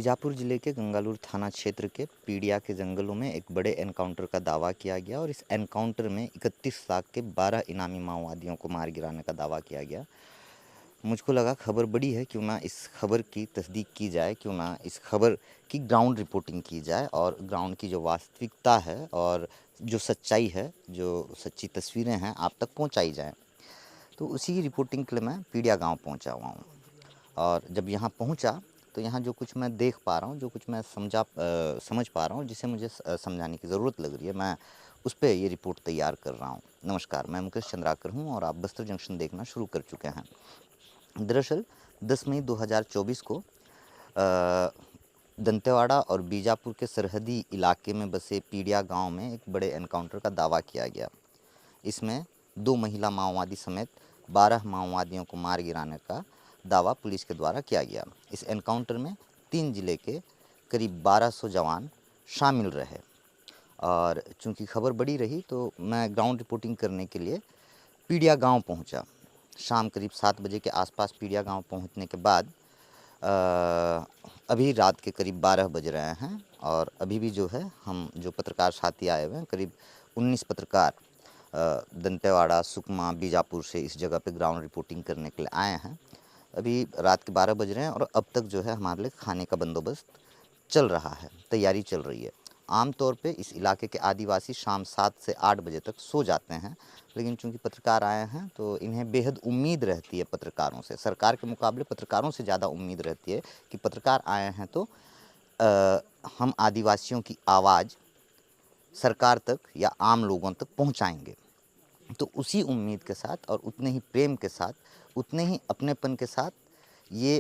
बीजापुर जिले के गंगालूर थाना क्षेत्र के पीडिया के जंगलों में एक बड़े एनकाउंटर का दावा किया गया और इस एनकाउंटर में 31 लाख के 12 इनामी माओवादियों को मार गिराने का दावा किया गया। मुझको लगा खबर बड़ी है, क्यों ना इस खबर की तस्दीक की जाए, क्यों ना इस खबर की ग्राउंड रिपोर्टिंग की जाए और ग्राउंड की जो वास्तविकता है और जो सच्चाई है, जो सच्ची तस्वीरें हैं आप तक पहुंचाई जाएं। तो उसी की रिपोर्टिंग के लिए मैं पीडिया गांव पहुंचा हुआ हूं और जब यहां पहुंचा तो यहाँ जो कुछ मैं देख पा रहा हूँ, जो कुछ मैं समझ पा रहा हूँ, जिसे मुझे समझाने की ज़रूरत लग रही है, मैं उस पे ये रिपोर्ट तैयार कर रहा हूँ। नमस्कार, मैं मुकेश चंद्राकर हूँ और आप बस्तर जंक्शन देखना शुरू कर चुके हैं। दरअसल 10 मई 2024 को दंतेवाड़ा और बीजापुर के सरहदी इलाके में बसे पीडिया गांव में एक बड़े एनकाउंटर का दावा किया गया। इसमें 2 महिला माओवादी समेत 12 माओवादियों को मार गिराने का दावा पुलिस के द्वारा किया गया। इस एनकाउंटर में 3 जिले के करीब 1200 जवान शामिल रहे और चूंकि खबर बड़ी रही तो मैं ग्राउंड रिपोर्टिंग करने के लिए पीडिया गांव पहुंचा। शाम करीब 7 बजे के आसपास पीडिया गांव पहुंचने के बाद अभी रात के करीब 12 बज रहे हैं और अभी भी जो है हम जो पत्रकार साथी आए हुए हैं, करीब 19 पत्रकार दंतेवाड़ा, सुकमा, बीजापुर से इस जगह पे ग्राउंड रिपोर्टिंग करने के लिए आए हैं। अभी रात के 12 बज रहे हैं और अब तक जो है हमारे लिए खाने का बंदोबस्त चल रहा है, तैयारी चल रही है। आमतौर पे इस इलाके के आदिवासी शाम 7 से 8 बजे तक सो जाते हैं, लेकिन चूंकि पत्रकार आए हैं तो इन्हें बेहद उम्मीद रहती है पत्रकारों से, सरकार के मुकाबले पत्रकारों से ज़्यादा उम्मीद रहती है कि पत्रकार आए हैं तो हम आदिवासियों की आवाज़ सरकार तक या आम लोगों तक पहुंचाएंगे। तो उसी उम्मीद के साथ और उतने ही प्रेम के साथ, उतने ही अपनेपन के साथ ये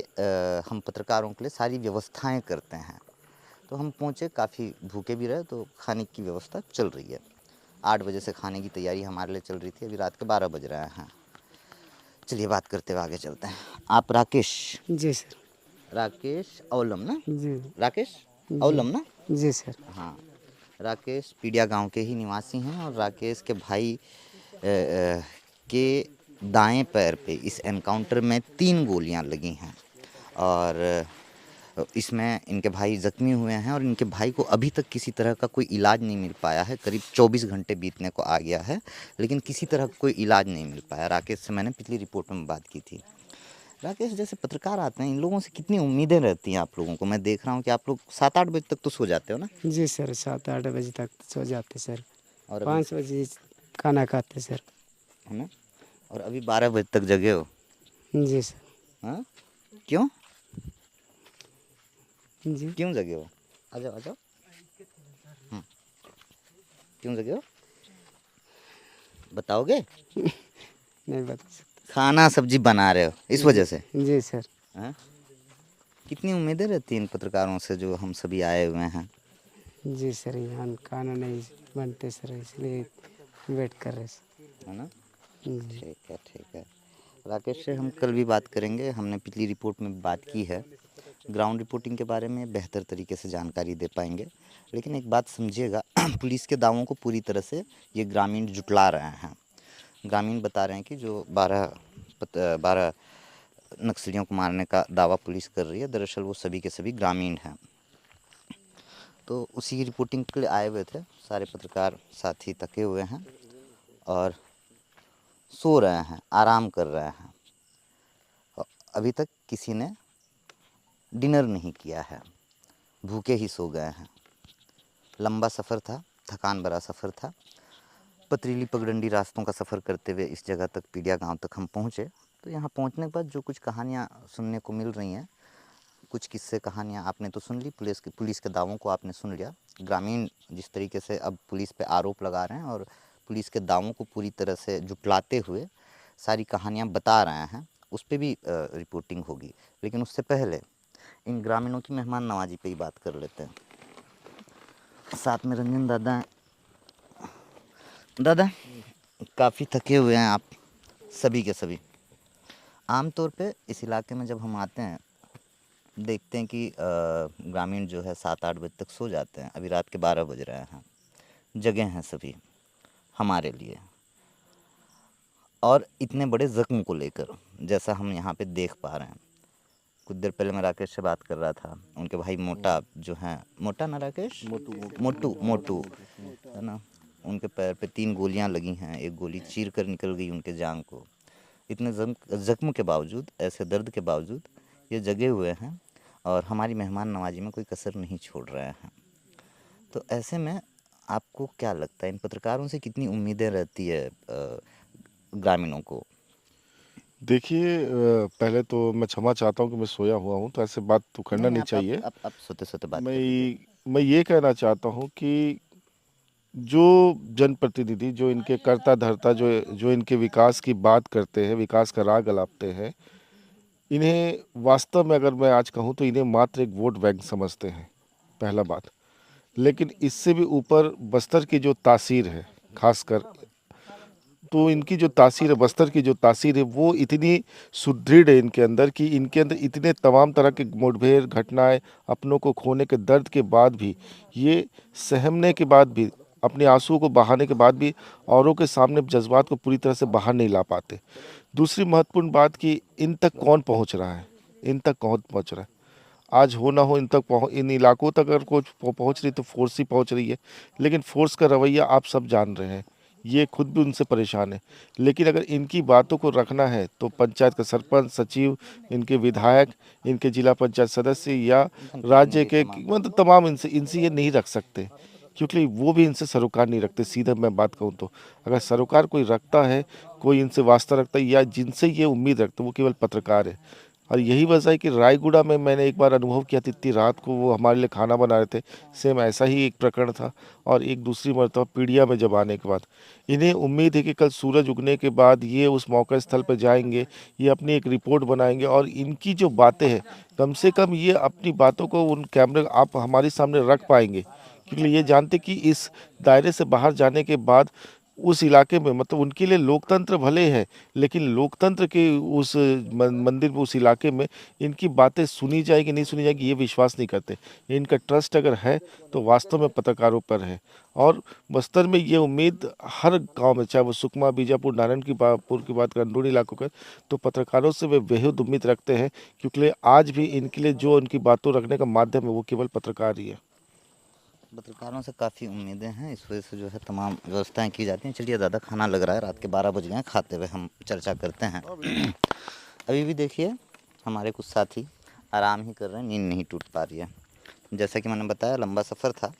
हम पत्रकारों के लिए सारी व्यवस्थाएं करते हैं। तो हम पहुँचे, काफ़ी भूखे भी रहे, तो खाने की व्यवस्था चल रही है। 8 बजे से खाने की तैयारी हमारे लिए चल रही थी, अभी रात के 12 बज रहे हैं। चलिए बात करते हुए आगे चलते हैं। आप राकेश? जी सर। राकेश औलम ना? जी राकेश जी औलम ना? जी सर। हाँ, राकेश पीडिया गांव के ही निवासी हैं और राकेश के भाई के दाएं पैर पे इस एनकाउंटर में 3 गोलियां लगी हैं और इसमें इनके भाई ज़ख्मी हुए हैं और इनके भाई को अभी तक किसी तरह का कोई इलाज नहीं मिल पाया है। करीब 24 घंटे बीतने को आ गया है, लेकिन किसी तरह का कोई इलाज नहीं मिल पाया। राकेश से मैंने पिछली रिपोर्ट में बात की थी। राकेश, जैसे पत्रकार आते हैं, इन लोगों से कितनी उम्मीदें रहती हैं आप लोगों को? मैं देख रहा हूँ कि आप लोग 7-8 बजे तक तो सो जाते हो ना? जी सर, 7-8 बजे तक सो जाते सर। और अभी 5 बजे खाना खाते सर। है ना? और अभी 12 बजे तक जगे हो? जी सर। हाँ, क्यों जी क्यों जगे हो? आ जाओ आ जाओ। क्यों जगे हो बताओगे? नहीं बता सकते। खाना सब्जी बना रहे हो इस वजह से? जी सर। हाँ? कितनी उम्मीदें रहती हैं इन पत्रकारों से जो हम सभी आए हुए हैं? जी सर, यहाँ खाना नहीं बनते सर, इसलिए वेट कर रहे सर। है ना? जी ठीक है। राकेश से हम कल भी बात करेंगे। हमने पिछली रिपोर्ट में बात की है, ग्राउंड रिपोर्टिंग के बारे में बेहतर तरीके से जानकारी दे पाएंगे। लेकिन एक बात समझिएगा, पुलिस के दावों को पूरी तरह से ये ग्रामीण जुटला रहे हैं। ग्रामीण बता रहे हैं कि जो 12 नक्सलियों को मारने का दावा पुलिस कर रही है, दरअसल वो सभी के सभी ग्रामीण हैं। तो उसी की रिपोर्टिंग के लिए आए हुए थे। सारे पत्रकार साथी थके हुए हैं और सो रहे हैं, आराम कर रहे हैं। अभी तक किसी ने डिनर नहीं किया है, भूखे ही सो गए हैं। लंबा सफ़र था, थकान भरा सफ़र था। पथरीली पगडंडी रास्तों का सफ़र करते हुए इस जगह तक, पीडिया गांव तक हम पहुँचे। तो यहाँ पहुँचने के बाद जो कुछ कहानियाँ सुनने को मिल रही हैं, कुछ किस्से कहानियाँ आपने तो सुन ली, पुलिस के दावों को आपने सुन लिया। ग्रामीण जिस तरीके से अब पुलिस पे आरोप लगा रहे हैं और पुलिस के दावों को पूरी तरह से जुटलाते हुए सारी कहानियाँ बता रहे हैं, उस पर भी रिपोर्टिंग होगी। लेकिन उससे पहले इन ग्रामीणों की मेहमान नवाजी पे ही बात कर लेते हैं। साथ में रंजन दादा हैं। दादा, काफ़ी थके हुए हैं आप, सभी के सभी। आमतौर पे इस इलाके में जब हम आते हैं, देखते हैं कि ग्रामीण जो है 7-8 बजे तक सो जाते हैं। अभी रात के 12 बज रहे हैं, जगह हैं सभी हमारे लिए। और इतने बड़े ज़ख्म को लेकर, जैसा हम यहाँ पे देख पा रहे हैं, कुछ देर पहले मैं राकेश से बात कर रहा था, उनके भाई मोटा जो हैं, मोटा ना राकेश, मोटू मोटू है ना, उनके पैर पे 3 गोलियां लगी हैं, एक गोली चीर कर निकल गई उनके जांग को। इतने जख्म के बावजूद, ऐसे दर्द के बावजूद ये जगे हुए हैं और हमारी मेहमान नवाजी में कोई कसर नहीं छोड़ रहे हैं। तो ऐसे में आपको क्या लगता है, इन पत्रकारों से कितनी उम्मीदें रहती है ग्रामीणों को? देखिए पहले तो मैं क्षमा चाहता हूँ कि मैं सोया हुआ हूँ, तो ऐसे बात तो करना नहीं चाहिए। आप सोते-सोते बात कर लीजिए। मैं ये कहना चाहता हूँ कि जो जनप्रतिनिधि, जो इनके कर्ता धर्ता, जो जो इनके विकास की बात करते हैं, विकास का राग अलापते हैं, इन्हें वास्तव में अगर मैं आज कहूँ तो इन्हें मात्र एक वोट बैंक समझते हैं, पहला बात। लेकिन इससे भी ऊपर बस्तर की जो तासीर है, खासकर तो इनकी जो तासीर है, बस्तर की जो तासीर है, वो इतनी सुदृढ़ है इनके अंदर कि इनके अंदर इतने तमाम तरह के मुठभेड़ घटनाएं, अपनों को खोने के दर्द के बाद भी, ये सहमने के बाद भी, अपने आंसुओं को बहाने के बाद भी औरों के सामने जज्बात को पूरी तरह से बाहर नहीं ला पाते। दूसरी महत्वपूर्ण बात कि इन तक कौन पहुंच रहा है, इन तक कौन पहुंच रहा है। आज हो ना हो इन तक इन इलाकों तक अगर कुछ पहुंच रही तो फोर्स ही पहुंच रही है, लेकिन फोर्स का रवैया आप सब जान रहे हैं, ये खुद भी उनसे परेशान है। लेकिन अगर इनकी बातों को रखना है तो पंचायत का सरपंच, सचिव, इनके विधायक, इनके जिला पंचायत सदस्य या राज्य के मतलब तमाम इनसे इनसे ये नहीं रख सकते, क्योंकि वो भी इनसे सरोकार नहीं रखते। सीधा मैं बात कहूँ तो अगर सरोकार कोई रखता है, कोई इनसे वास्ता रखता है या जिनसे ये उम्मीद रखते, वो केवल पत्रकार है। और यही वजह है कि रायगुड़ा में मैंने एक बार अनुभव किया था, इतनी रात को वो हमारे लिए खाना बना रहे थे, सेम ऐसा ही एक प्रकरण था। और एक दूसरी मरतबा पीड़िया में जब आने के बाद इन्हें उम्मीद है कि कल सूरज उगने के बाद ये उस मौका स्थल पर जाएंगे, ये अपनी एक रिपोर्ट बनाएंगे और इनकी जो बातें हैं, कम से कम ये अपनी बातों को उन कैमरे आप हमारे सामने रख पाएंगे, क्योंकि ये जानते कि इस दायरे से बाहर जाने के बाद उस इलाके में मतलब उनके लिए लोकतंत्र भले है, लेकिन लोकतंत्र के उस मंदिर में, उस इलाके में इनकी बातें सुनी जाएगी नहीं सुनी जाएगी ये विश्वास नहीं करते। इनका ट्रस्ट अगर है तो वास्तव में पत्रकारों पर है। और बस्तर में ये उम्मीद हर गांव में, चाहे वो सुकमा, बीजापुर, नारायणपुर की बात करें, अंदरूनी इलाकों का, तो पत्रकारों से वे बेहद उम्मीद रखते हैं, क्योंकि आज भी इनके लिए जो उनकी बातों रखने का माध्यम है वो केवल पत्रकार ही है। पत्रकारों से काफ़ी उम्मीदें हैं, इस वजह से जो है तमाम व्यवस्थाएं की जाती हैं। चलिए दादा, खाना लग रहा है, रात के 12 बज गए हैं, खाते हुए हम चर्चा करते हैं। अभी भी देखिए हमारे कुछ साथी आराम ही कर रहे हैं, नींद नहीं टूट पा रही है। जैसा कि मैंने बताया, लंबा सफ़र था,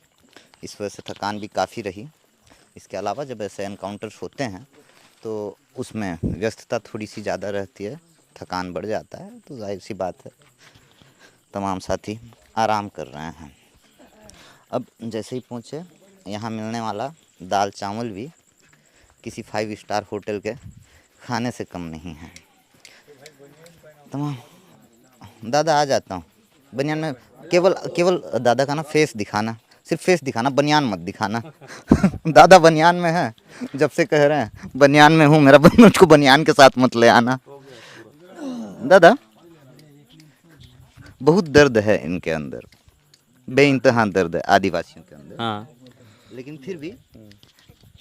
इस वजह से थकान भी काफ़ी रही। इसके अलावा जब ऐसे एनकाउंटर्स होते हैं तो उसमें व्यस्तता थोड़ी सी ज़्यादा रहती है, थकान बढ़ जाता है, तो जाहिर सी बात है तमाम साथी आराम कर रहे हैं। अब जैसे ही पहुँचे, यहाँ मिलने वाला दाल चावल भी किसी 5 स्टार होटल के खाने से कम नहीं है। तमाम दादा आ जाता हूँ, बनियान में केवल केवल दादा का ना फेस दिखाना, सिर्फ फेस दिखाना, बनियान मत दिखाना। दादा बनियान में है, जब से कह रहे हैं बनियान में हूँ, मेरा मुझको बनियान के साथ मत ले आना। दादा बहुत दर्द है इनके अंदर, बेइंतहा दर्द है आदिवासियों के अंदर। हाँ, लेकिन फिर भी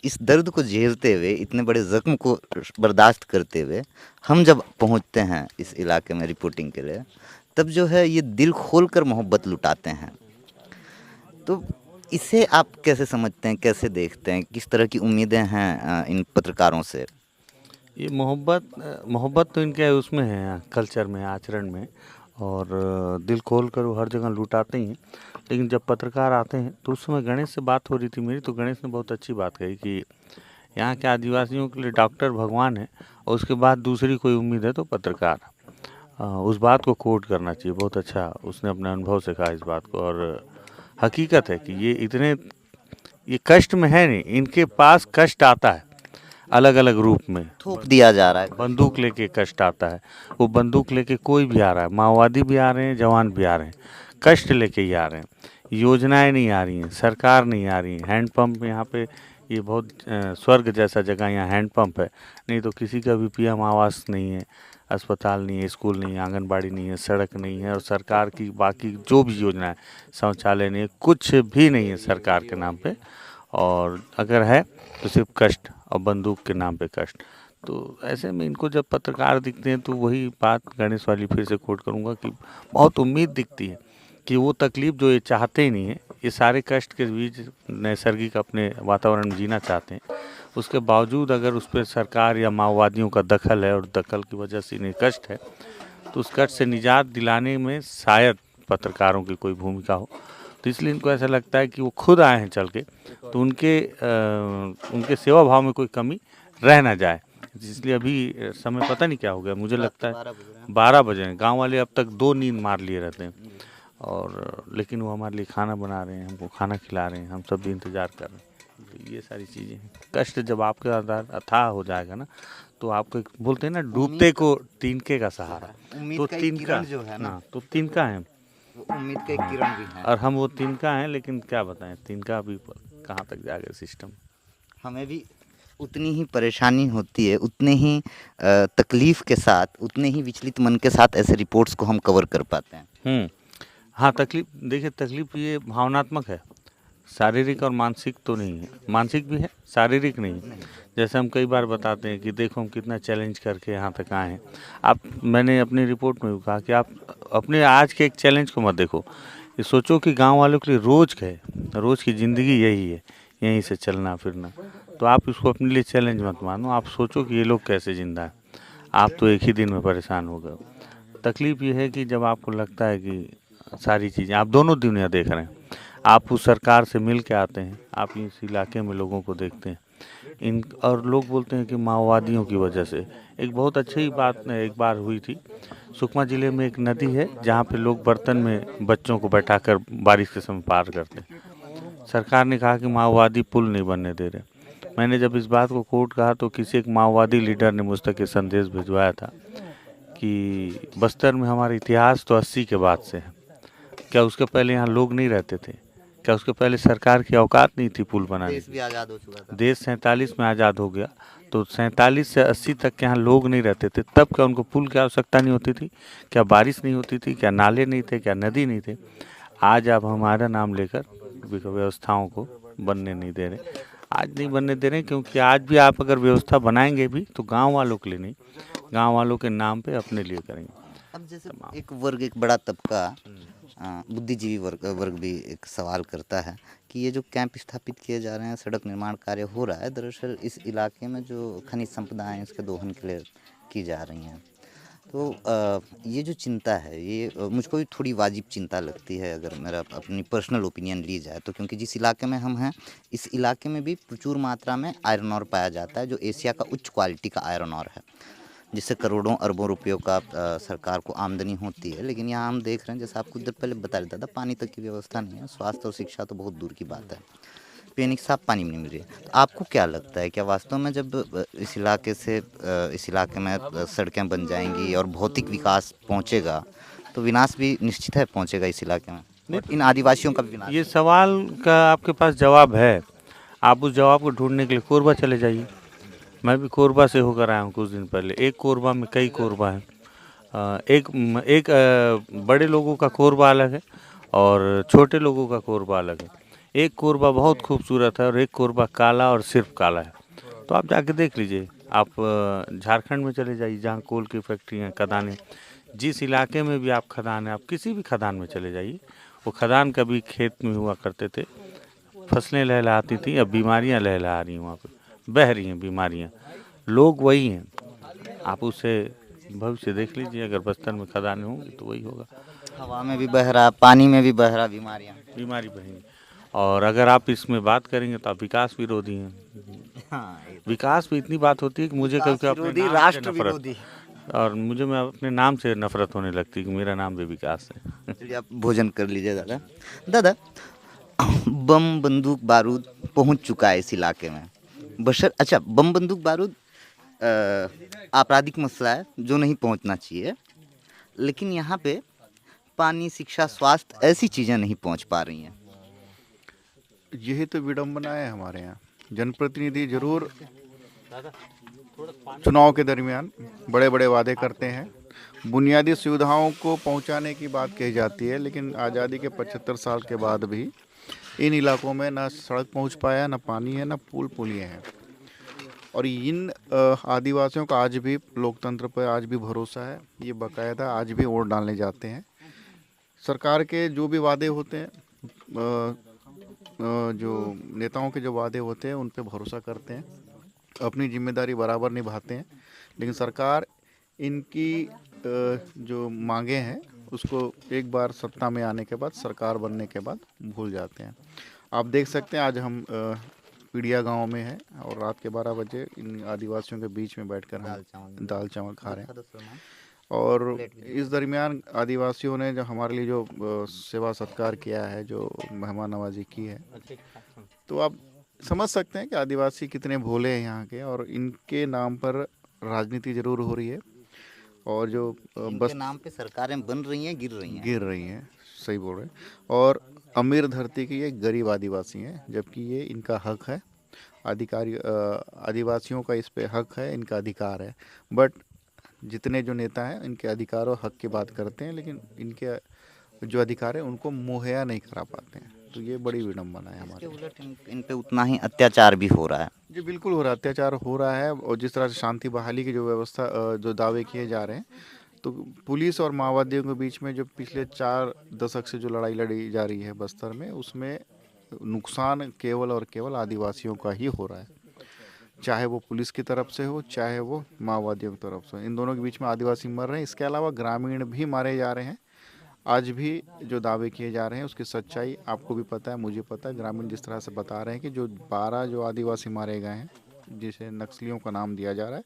इस दर्द को झेलते हुए, इतने बड़े जख्म को बर्दाश्त करते हुए हम जब पहुंचते हैं इस इलाके में रिपोर्टिंग के लिए, तब जो है ये दिल खोलकर मोहब्बत लुटाते हैं। तो इसे आप कैसे समझते हैं, कैसे देखते हैं, किस तरह की उम्मीदें हैं इन पत्रकारों से? ये मोहब्बत तो इनके उसमें है, कल्चर में, आचरण में, और दिल खोल कर वो हर जगह लुटाते ही हैं। लेकिन जब पत्रकार आते हैं तो उस समय गणेश से बात हो रही थी मेरी, तो गणेश ने बहुत अच्छी बात कही कि यहाँ के आदिवासियों के लिए डॉक्टर भगवान है, और उसके बाद दूसरी कोई उम्मीद है तो पत्रकार। उस बात को कोट करना चाहिए, बहुत अच्छा उसने अपने अनुभव से कहा इस बात को। और हकीकत है कि ये कष्ट में है नहीं, इनके पास कष्ट आता है अलग अलग रूप में, थोप दिया जा रहा है। बंदूक लेके कष्ट आता है। वो बंदूक लेके कोई भी आ रहा है, माओवादी भी आ रहे हैं, जवान भी आ रहे हैं, कष्ट लेके ही आ रहे हैं। योजनाएं नहीं आ रही हैं, सरकार नहीं आ रही है। हैंडपम्प यहाँ पे, ये बहुत स्वर्ग जैसा जगह यहाँ हैंडपम्प है, नहीं तो किसी का भी पीएम आवास नहीं है, अस्पताल नहीं है, स्कूल नहीं है, आंगनबाड़ी नहीं है, सड़क नहीं है, और सरकार की बाकी जो भी योजना है, शौचालय नहीं है, कुछ भी नहीं है सरकार के नाम पे। और अगर है तो सिर्फ कष्ट और बंदूक के नाम पे कष्ट। तो ऐसे में इनको जब पत्रकार दिखते हैं तो वही बात गणेश वाली फिर से कोट करूँगा कि बहुत उम्मीद दिखती है कि वो तकलीफ जो ये चाहते ही नहीं है, ये सारे कष्ट के बीच नैसर्गिक अपने वातावरण में जीना चाहते हैं, उसके बावजूद अगर उस पर सरकार या माओवादियों का दखल है और दखल की वजह से इन्हें कष्ट है, तो उस कष्ट से निजात दिलाने में शायद पत्रकारों की कोई भूमिका हो। तो इसलिए इनको ऐसा लगता है कि वो खुद आए हैं चल के, तो उनके सेवा भाव में कोई कमी रह ना जाए। इसलिए अभी समय पता नहीं क्या हो गया, मुझे लगता है 12 बजे हैं। गाँव वाले अब तक 2 नींद मार लिए रहते हैं, और लेकिन वो हमारे लिए खाना बना रहे हैं, हमको खाना खिला रहे हैं, हम सब भी इंतज़ार कर रहे हैं। तो ये सारी चीज़ें हैं। कष्ट जब आपके आधार अथाह हो जाएगा ना, तो आपको एक बोलते हैं ना, डूबते को तिनके का सहारा, उम्मीद तो का एक तिनका किरण जो है ना, हाँ, तो तिनका है उम्मीद का एक किरण भी है। और हम वो तिनका हैं, लेकिन क्या बताएं, तिनका अभी कहाँ तक जाएगा सिस्टम। हमें भी उतनी ही परेशानी होती है, उतने ही तकलीफ के साथ, उतने ही विचलित मन के साथ ऐसे रिपोर्ट्स को हम कवर कर पाते हैं। हाँ, तकलीफ देखिए, तकलीफ ये भावनात्मक है, शारीरिक और मानसिक तो नहीं है। मानसिक भी है, शारीरिक नहीं है। जैसे हम कई बार बताते हैं कि देखो हम कितना चैलेंज करके यहाँ तक आए हैं। मैंने अपनी रिपोर्ट में भी कहा कि आप अपने आज के एक चैलेंज को मत देखो, ये सोचो कि गांव वालों के लिए रोज़ की ज़िंदगी यही है, यहीं से चलना फिरना। तो आप इसको अपने लिए चैलेंज मत मानो, आप सोचो कि ये लोग कैसे ज़िंदा है। आप तो एक ही दिन में परेशान हो गए। तकलीफ़ ये है कि जब आपको लगता है कि सारी चीज़ें आप दोनों दुनिया देख रहे हैं, आप उस सरकार से मिल के आते हैं, आप इस इलाके में लोगों को देखते हैं, और लोग बोलते हैं कि माओवादियों की वजह से। एक बहुत अच्छी बात एक बार हुई थी, सुकमा ज़िले में एक नदी है जहाँ पे लोग बर्तन में बच्चों को बैठाकर बारिश के समय पार करते हैं। सरकार ने कहा कि माओवादी पुल नहीं बनने दे रहे। मैंने जब इस बात को कोर्ट कहा तो किसी एक माओवादी लीडर ने मुझ तक ये संदेश भिजवाया था कि बस्तर में हमारा इतिहास तो 80 के बाद से है। क्या उसके पहले यहाँ लोग नहीं रहते थे? क्या उसके पहले सरकार की औकात नहीं थी पुल बनाने देश की? भी आज़ाद हो चुका था। देश 47 में आज़ाद हो गया, तो 47 से 80 तक के यहाँ लोग नहीं रहते थे। तब क्या उनको पुल की आवश्यकता नहीं होती थी? क्या बारिश नहीं होती थी? क्या नाले नहीं थे? क्या नदी नहीं थे? आज आप हमारा नाम लेकर व्यवस्थाओं को बनने नहीं दे रहे। आज नहीं बनने दे रहे क्योंकि आज भी आप अगर व्यवस्था बनाएंगे भी तो गांव वालों के लिए नहीं, गांव वालों के नाम पे अपने लिए करेंगे। अब जैसे एक वर्ग, एक बड़ा तबका, बुद्धिजीवी वर्ग भी एक सवाल करता है कि ये जो कैंप स्थापित किए जा रहे हैं, सड़क निर्माण कार्य हो रहा है, दरअसल इस इलाके में जो खनिज संपदा है इसके दोहन के लिए की जा रही हैं। तो ये जो चिंता है, ये मुझको भी थोड़ी वाजिब चिंता लगती है, अगर मेरा अपनी पर्सनल ओपिनियन ली जाए तो। क्योंकि जिस इलाके में हम हैं, इस इलाके में भी प्रचुर मात्रा में आयरन ऑर पाया जाता है, जो एशिया का उच्च क्वालिटी का आयरन ऑर है, जिससे करोड़ों अरबों रुपयों का सरकार को आमदनी होती है। लेकिन यहाँ हम देख रहे हैं, जैसे आपको कुछ देर पहले बता रहा था, पानी तक की व्यवस्था नहीं है, स्वास्थ्य और शिक्षा तो बहुत दूर की बात है, पीने की साफ पानी भी नहीं मिल रही है। तो आपको क्या लगता है, क्या वास्तव में जब इस इलाके में सड़कें बन जाएंगी और भौतिक विकास पहुँचेगा, तो विनाश भी निश्चित है पहुँचेगा इस इलाके में, और इन आदिवासियों का भी विनाश? ये सवाल का आपके पास जवाब है, आप उस जवाब को ढूंढने के लिए कोरबा चले जाइए। मैं भी कोरबा से होकर आया हूँ कुछ दिन पहले। एक कोरबा में कई कोरबा हैं। एक बड़े लोगों का कोरबा अलग है और छोटे लोगों का कोरबा अलग है। एक कोरबा बहुत खूबसूरत है और एक कोरबा काला और सिर्फ काला है। तो आप जाके देख लीजिए। आप झारखंड में चले जाइए जहाँ कोल की फैक्ट्री हैं, खदानें, जिस इलाके में भी आप खदान है, आप किसी भी खदान में चले जाइए, वो खदान कभी खेत में हुआ करते थे, फसलें लहलहाती थी, अब बीमारियाँ लहलहा रही हैं, वहाँ पे बह रही हैं बीमारियाँ, लोग वही हैं। आप उसे भविष्य देख लीजिए, अगर बस्तर में खदानें होंगी तो वही होगा। हवा में भी बह रहा, पानी में भी बह रहा, बीमारी बहेंगी। और अगर आप इसमें बात करेंगे तो आप विकास विरोधी हैं। हाँ, विकास पे इतनी बात होती है कि मुझे कभी अपने नाम से राष्ट्र नफरत, विरोधी। और मुझे मैं अपने नाम से नफरत होने लगती है कि मेरा नाम भी विकास है। चलिए, आप भोजन कर लीजिए दादा। बम बंदूक बारूद पहुंच चुका है इस इलाके में। अच्छा, बम बंदूक बारूद आपराधिक मसला है जो नहीं पहुंचना चाहिए, लेकिन यहाँ पे पानी, शिक्षा, स्वास्थ्य ऐसी चीज़ें नहीं पहुंच पा रही हैं। यही तो विडंबना है हमारे यहाँ। जनप्रतिनिधि जरूर चुनाव के दरमियान बड़े बड़े वादे करते हैं, बुनियादी सुविधाओं को पहुंचाने की बात कही जाती है, लेकिन आज़ादी के 75 साल के बाद भी इन इलाकों में ना सड़क पहुंच पाया, ना पानी है, ना पुलिया है। और इन आदिवासियों का आज भी लोकतंत्र पर आज भी भरोसा है। ये बाकायदा आज भी वोट डालने जाते हैं। सरकार के जो भी वादे होते हैं, जो नेताओं के जो वादे होते हैं उन पे भरोसा करते हैं, अपनी जिम्मेदारी बराबर निभाते हैं। लेकिन सरकार इनकी जो मांगे हैं उसको एक बार सत्ता में आने के बाद, सरकार बनने के बाद भूल जाते हैं। आप देख सकते हैं आज हम पीड़िया गांव में हैं और रात के 12 बजे इन आदिवासियों के बीच में बैठकर हम दाल चावल खा रहे हैं। और इस दरमियान आदिवासियों ने जो हमारे लिए जो सेवा सत्कार किया है, जो मेहमान नवाजी की है, तो आप समझ सकते हैं कि आदिवासी कितने भोले हैं यहाँ के। और इनके नाम पर राजनीति जरूर हो रही है और जो इनके नाम पे सरकारें बन रही हैं, गिर रही हैं, सही बोल रहे हैं। और अमीर धरती के ये गरीब आदिवासी हैं, जबकि ये इनका हक है। आदिवासियों का इस पे हक है, इनका अधिकार है। बट जितने जो नेता हैं इनके अधिकार और हक की बात करते हैं, लेकिन इनके जो अधिकार है उनको मुहैया नहीं करा पाते हैं। तो ये बड़ी विडम्बना है हमारे। उलट इन पे उतना ही अत्याचार भी हो रहा है। जी बिल्कुल हो रहा है, अत्याचार हो रहा है। और जिस तरह से शांति बहाली की जो व्यवस्था, जो दावे किए जा रहे हैं, तो पुलिस और माओवादियों के बीच में जो पिछले 4 दशक से जो लड़ाई लड़ी जा रही है बस्तर में, उसमें नुकसान केवल और केवल आदिवासियों का ही हो रहा है। चाहे वो पुलिस की तरफ से हो, चाहे वो माओवादियों की तरफ से, इन दोनों के बीच में आदिवासी मर रहे हैं। इसके अलावा ग्रामीण भी मारे जा रहे हैं। आज भी जो दावे किए जा रहे हैं उसकी सच्चाई आपको भी पता है, मुझे पता है। ग्रामीण जिस तरह से बता रहे हैं कि जो 12 जो आदिवासी मारे गए हैं, जिसे नक्सलियों का नाम दिया जा रहा है,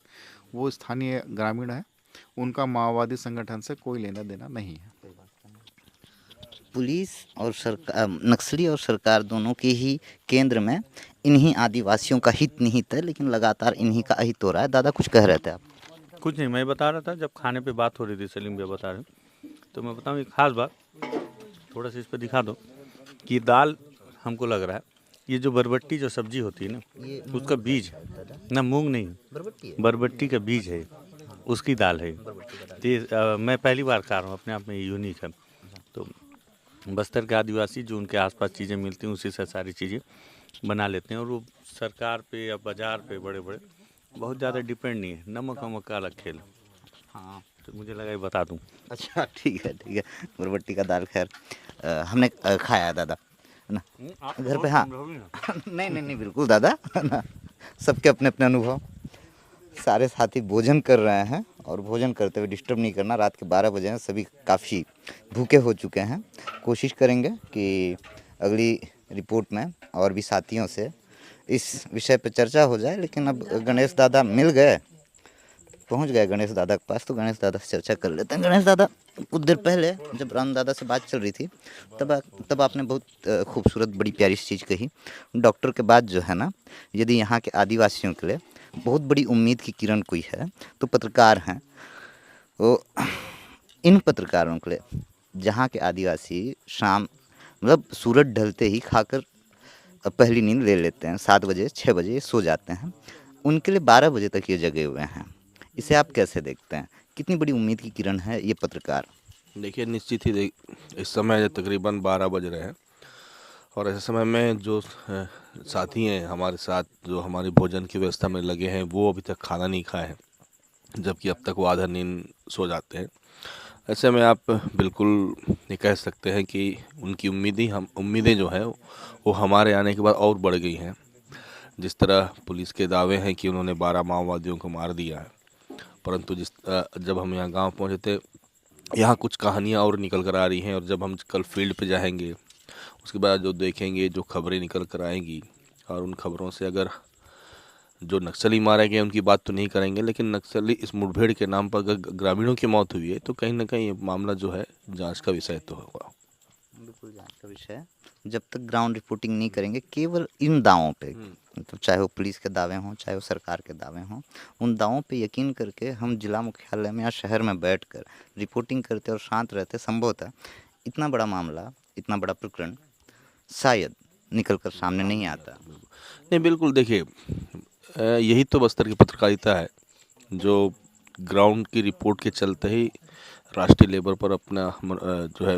वो स्थानीय ग्रामीण है। उनका माओवादी संगठन से कोई लेना देना नहीं है। पुलिस और सरकार, नक्सली और सरकार दोनों के ही केंद्र में इन्हीं आदिवासियों का हित निहित है, लेकिन लगातार इन्हीं का अहित हो रहा है। दादा कुछ कह रहे थे आप? कुछ नहीं, मैं बता रहा था जब खाने पे बात हो रही थी, सलीम भैया बता रहे हैं, तो मैं बताऊँ एक खास बात, थोड़ा सा इस पर दिखा दो कि दाल हमको लग रहा है ये जो बरबट्टी जो सब्जी होती है ना, उसका बीज ना, मूंग नहीं, बरबट्टी का बीज है, उसकी दाल है। तो मैं पहली बार खा रहा हूँ, अपने आप में यूनिक है। तो बस्तर के आदिवासी जो उनके आसपास चीज़ें मिलती हैं उसी से सारी चीज़ें बना लेते हैं। और वो सरकार पे या बाज़ार पे बड़े बड़े बहुत ज़्यादा डिपेंड नहीं है। नमक वमक का अलग खेल। हाँ, तो मुझे लगा ये बता दूं। अच्छा ठीक है। बरबट्टी का दाल खैर हमने खाया है दादा, है ना, घर पे। हाँ नहीं बिल्कुल दादा, है ना, सबके अपने अपने अनुभव। सारे साथी भोजन कर रहे हैं और भोजन करते हुए डिस्टर्ब नहीं करना। रात के 12 बजे हैं, सभी काफ़ी भूखे हो चुके हैं। कोशिश करेंगे कि अगली रिपोर्ट में और भी साथियों से इस विषय पर चर्चा हो जाए। लेकिन अब गणेश दादा मिल गए, पहुंच गए गणेश दादा के पास, तो गणेश दादा से चर्चा कर लेते हैं। गणेश दादा, कुछ देर पहले जब राम दादा से बात चल रही थी तब आपने बहुत खूबसूरत बड़ी प्यारी चीज़ कही। डॉक्टर के बाद जो है ना, यदि यहाँ के आदिवासियों के लिए बहुत बड़ी उम्मीद की किरण कोई है तो पत्रकार हैं। वो इन पत्रकारों के लिए जहाँ के आदिवासी शाम, मतलब सूरज ढलते ही खाकर पहली नींद ले लेते हैं, 7 बजे 6 बजे सो जाते हैं, उनके लिए 12 बजे तक ये जगे हुए हैं। इसे आप कैसे देखते हैं? कितनी बड़ी उम्मीद की किरण है ये पत्रकार? देखिए, निश्चित ही इस समय तकरीबन 12 बज रहे हैं और ऐसे समय में जो साथी हैं हमारे साथ, जो हमारी भोजन की व्यवस्था में लगे हैं, वो अभी तक खाना नहीं खाए हैं, जबकि अब तक वो आधा नींद सो जाते हैं। ऐसे में आप बिल्कुल ये कह सकते हैं कि उनकी उम्मीदें जो हैं वो हमारे आने के बाद और बढ़ गई हैं। जिस तरह पुलिस के दावे हैं कि उन्होंने 12 माओवादियों को मार दिया है, परंतु जब हम यहाँ गांव पहुँचे थे, यहाँ कुछ कहानियाँ और निकल कर आ रही हैं। और जब हम कल फील्ड पे जाएंगे, उसके बाद जो देखेंगे, जो खबरें निकल कर आएंगी, और उन खबरों से अगर जो नक्सली मारे गए उनकी बात तो नहीं करेंगे, लेकिन नक्सली इस मुठभेड़ के नाम पर अगर ग्रामीणों की मौत हुई है तो कहीं ना कहीं ये मामला जो है जांच का विषय तो होगा। बिल्कुल जांच का विषय है। जब तक ग्राउंड रिपोर्टिंग नहीं करेंगे केवल इन दावों पे, तो चाहे वो पुलिस के दावे हों, चाहे वो सरकार के दावे हों, उन दावों पे यकीन करके हम जिला मुख्यालय में या शहर में बैठकर रिपोर्टिंग करते और शांत रहते, संभवतः इतना बड़ा मामला, इतना बड़ा प्रकरण शायद निकल कर सामने नहीं आता। नहीं, बिल्कुल, देखिए, यही तो बस्तर की पत्रकारिता है, जो ग्राउंड की रिपोर्ट के चलते ही राष्ट्रीय लेवल पर अपना जो है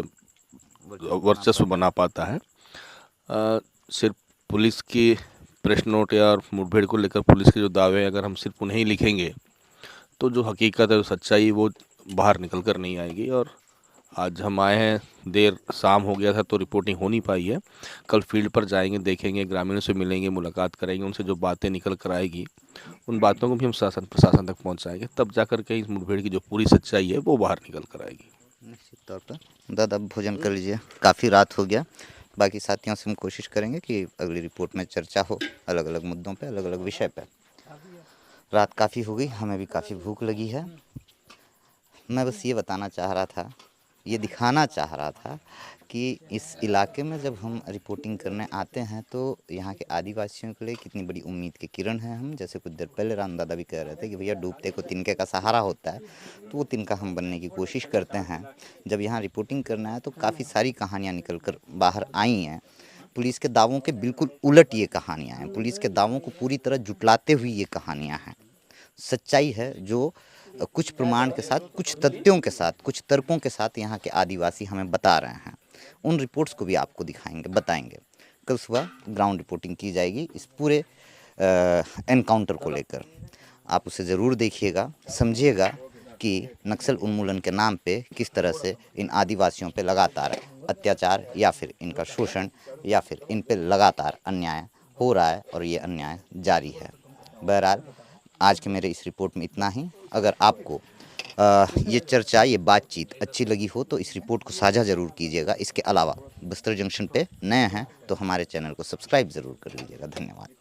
वर्चस्व बना पाता है। सिर्फ पुलिस की प्रेस नोट या मुठभेड़ को लेकर पुलिस के जो दावे हैं, अगर हम सिर्फ उन्हें ही लिखेंगे तो जो हकीकत है, जो सच्चाई, वो बाहर निकल कर नहीं आएगी। और आज हम आए हैं, देर शाम हो गया था तो रिपोर्टिंग हो नहीं पाई है। कल फील्ड पर जाएंगे, देखेंगे, ग्रामीणों से मिलेंगे, मुलाकात करेंगे, उनसे जो बातें निकल कर आएगी उन बातों को भी हम प्रशासन तक पहुंचाएंगे, तब जाकर के इस मुठभेड़ की जो पूरी सच्चाई है वो बाहर निकल कर आएगी। निश्चित तौर पर दादा भोजन कर लीजिए, काफ़ी रात हो गया। बाकी साथियों से हम कोशिश करेंगे कि अगली रिपोर्ट में चर्चा हो अलग अलग मुद्दों पे, अलग अलग विषय पे। रात काफ़ी हो गई, हमें भी काफ़ी भूख लगी है। मैं बस ये बताना चाह रहा था, ये दिखाना चाह रहा था कि इस इलाके में जब हम रिपोर्टिंग करने आते हैं तो यहाँ के आदिवासियों के लिए कितनी बड़ी उम्मीद की किरण है हम। जैसे कुछ देर पहले राम दादा भी कह रहे थे कि भैया डूबते को तिनके का सहारा होता है, तो वो तिनका हम बनने की कोशिश करते हैं। जब यहाँ रिपोर्टिंग करना है तो काफ़ी सारी कहानियाँ निकल कर बाहर आई हैं। पुलिस के दावों के बिल्कुल उलट ये कहानियाँ हैं, पुलिस के दावों को पूरी तरह जुटलाते हुए ये कहानियाँ हैं। सच्चाई है जो कुछ प्रमाण के साथ, कुछ तथ्यों के साथ, कुछ तर्कों के साथ यहाँ के आदिवासी हमें बता रहे हैं। उन रिपोर्ट्स को भी आपको दिखाएंगे, बताएंगे। कल सुबह ग्राउंड रिपोर्टिंग की जाएगी इस पूरे एनकाउंटर को लेकर। आप उसे ज़रूर देखिएगा, समझिएगा कि नक्सल उन्मूलन के नाम पे किस तरह से इन आदिवासियों पे लगातार अत्याचार या फिर इनका शोषण या फिर इन पे लगातार अन्याय हो रहा है और ये अन्याय जारी है। बहरहाल आज के मेरे इस रिपोर्ट में इतना ही। अगर आपको ये चर्चा, ये बातचीत अच्छी लगी हो तो इस रिपोर्ट को साझा ज़रूर कीजिएगा। इसके अलावा बस्तर जंक्शन पे नए हैं तो हमारे चैनल को सब्सक्राइब ज़रूर कर लीजिएगा। धन्यवाद।